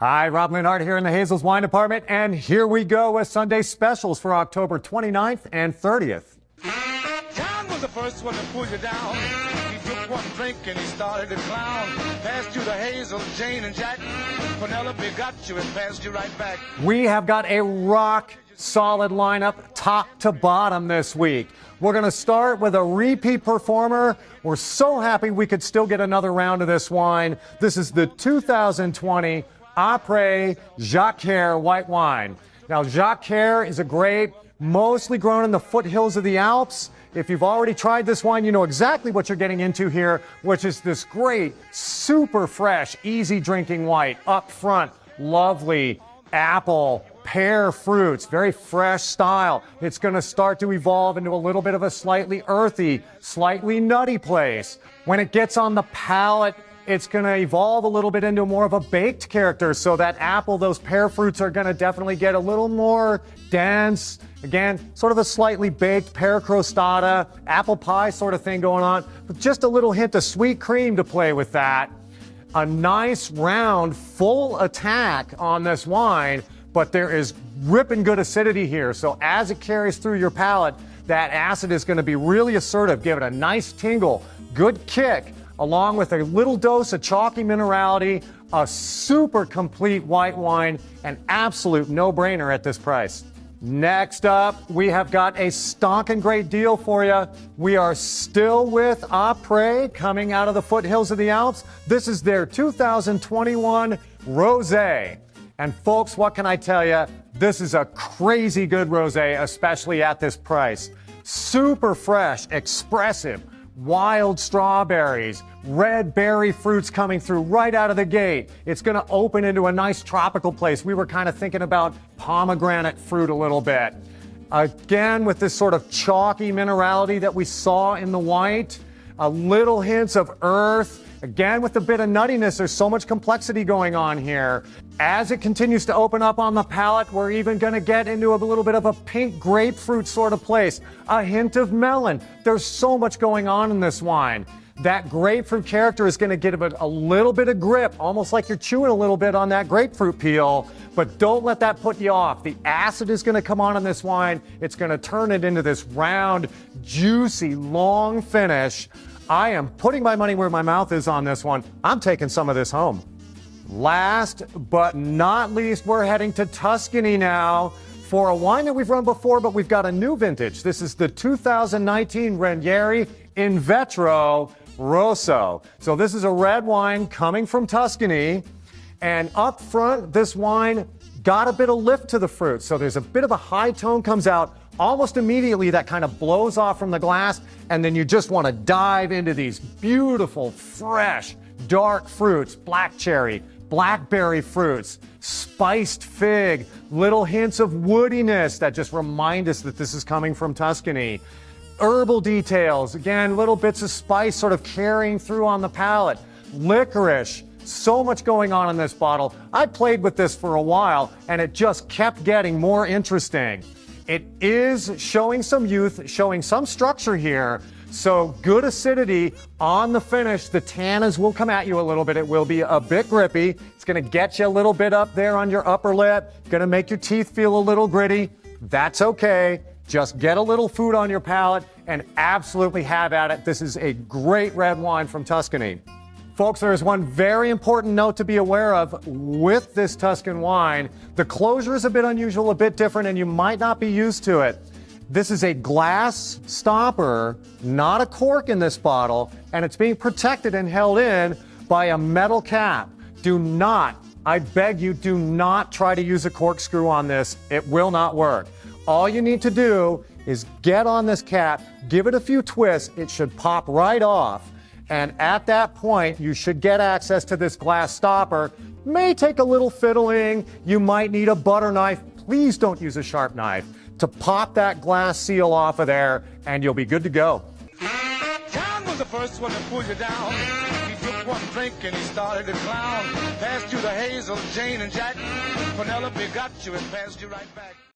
Hi, Rob Linhart here in the Hazel's Wine Department, and here we go with Sunday specials for October 29th and 30th. John was the first one to pull you down. He took one drink and he started to clown. Passed you the Hazel, Jane, and Jack. Penelope got you and passed you right back. We have got a rock solid lineup top to bottom this week. We're going to start with a repeat performer. We're so happy we could still get another round of this wine. This is the 2020 Après Jacquard white wine. Now, Jacquard is a grape mostly grown in the foothills of the Alps. If you've already tried this wine, you know exactly what you're getting into here, which is this great, super fresh, easy drinking white. Up front, lovely apple, pear fruits, very fresh style. It's going to start to evolve into a little bit of a slightly earthy, slightly nutty place. When it gets on the palate, it's going to evolve a little bit into more of a baked character. So that apple, those pear fruits are going to definitely get a little more dense. Again, sort of a slightly baked pear crostata, apple pie sort of thing going on, with just a little hint of sweet cream to play with that. A nice round, full attack on this wine, but there is ripping good acidity here. So as it carries through your palate, that acid is going to be really assertive, give it a nice tingle, good kick, along with a little dose of chalky minerality, a super complete white wine, an absolute no-brainer at this price. Next up, we have got a stonking great deal for you. We are still with Après, coming out of the foothills of the Alps. This is their 2021 Rosé. And folks, what can I tell you? This is a crazy good rosé, especially at this price. Super fresh, expressive, wild strawberries, red berry fruits coming through right out of the gate. It's going to open into a nice tropical place. We were kind of thinking about pomegranate fruit a little bit. Again, with this sort of chalky minerality that we saw in the white, a little hints of earth. Again, with a bit of nuttiness, there's so much complexity going on here. As it continues to open up on the palate, we're even going to get into a little bit of a pink grapefruit sort of place, a hint of melon. There's so much going on in this wine. That grapefruit character is going to give it a little bit of grip, almost like you're chewing a little bit on that grapefruit peel, but don't let that put you off. The acid is going to come on in this wine. It's going to turn it into this round, juicy, long finish. I am putting my money where my mouth is on this one. I'm taking some of this home. Last but not least, we're heading to Tuscany now for a wine that we've run before, but we've got a new vintage. This is the 2019 Ranieri in Vetro Rosso. So this is a red wine coming from Tuscany. And up front, this wine got a bit of lift to the fruit. So there's a bit of a high tone comes out. Almost immediately, that kind of blows off from the glass, and then you just want to dive into these beautiful, fresh, dark fruits, black cherry, blackberry fruits, spiced fig, little hints of woodiness that just remind us that this is coming from Tuscany. Herbal details, again, little bits of spice sort of carrying through on the palate. Licorice, so much going on in this bottle. I played with this for a while, and it just kept getting more interesting. It is showing some youth, showing some structure here. So good acidity on the finish. The tannins will come at you a little bit. It will be a bit grippy. It's going to get you a little bit up there on your upper lip. Going to make your teeth feel a little gritty. That's okay. Just get a little food on your palate and absolutely have at it. This is a great red wine from Tuscany. Folks, there is one very important note to be aware of with this Tuscan wine. The closure is a bit unusual, a bit different, and you might not be used to it. This is a glass stopper, not a cork in this bottle, and it's being protected and held in by a metal cap. Do not, I beg you, do not try to use a corkscrew on this. It will not work. All you need to do is get on this cap, give it a few twists, it should pop right off. And at that point, you should get access to this glass stopper. May take a little fiddling. You might need a butter knife. Please don't use a sharp knife to pop that glass seal off of there, and you'll be good to go. John was the first one to pull you down. He took one drink and he started to clown. Passed you the Hazel, Jane, and Jack. Penelope got you and passed you right back.